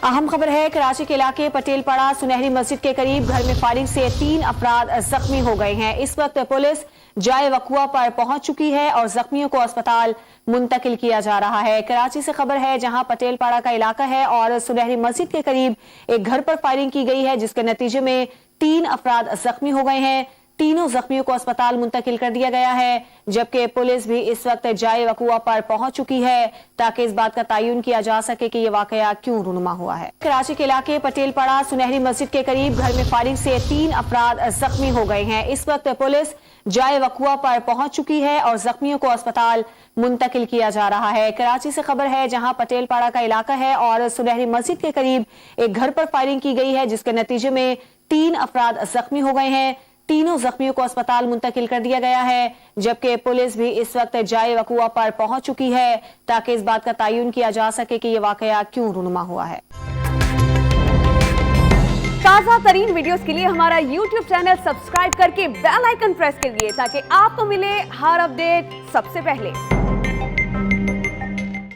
अहम खबर है, कराची के इलाके पटेल पड़ा सुनहरी मस्जिद के करीब घर में फायरिंग से 3 अफराद जख्मी हो गए हैं। इस वक्त पुलिस जाए वकुआ पर पहुंच चुकी है और जख्मियों को अस्पताल मुंतकिल किया जा रहा है। कराची से खबर है, जहां पटेल पाड़ा का इलाका है और सुनहरी मस्जिद के करीब एक घर पर फायरिंग की गई है, जिसके नतीजे में 3 अफराद जख्मी हो गए हैं। तीनों जख्मियों को अस्पताल मुंतकिल कर दिया गया है, जबकि पुलिस भी इस वक्त जाए वकुआ पर पहुंच चुकी है ताकि इस बात का तयन किया जा सके कि यह वाकया क्यों रूनुमा हुआ है। कराची के इलाके पटेल पड़ा सुनहरी मस्जिद के करीब घर में फायरिंग से 3 अफराद जख्मी हो गए हैं। इस वक्त पुलिस जाए वकुआ पर पहुंच चुकी है और जख्मियों को अस्पताल मुंतकिल किया जा रहा है। कराची से खबर है, जहां पटेल पाड़ा का इलाका है और सुनहरी मस्जिद के करीब एक घर पर फायरिंग की गई है, जिसके नतीजे में 3 अफराद जख्मी हो गए हैं। तीनों जख्मियों को अस्पताल मुंतकिल कर दिया गया है, जबकि पुलिस भी इस वक्त जाए वकुआ पर पहुंच चुकी है ताकि इस बात का तयन किया जा सके कि यह वाकया क्यों रूनुमा हुआ है। ताज़ा तरीन वीडियोस के लिए हमारा YouTube चैनल सब्सक्राइब करके बेल आइकन प्रेस करिए ताकि आपको मिले हर अपडेट सबसे पहले।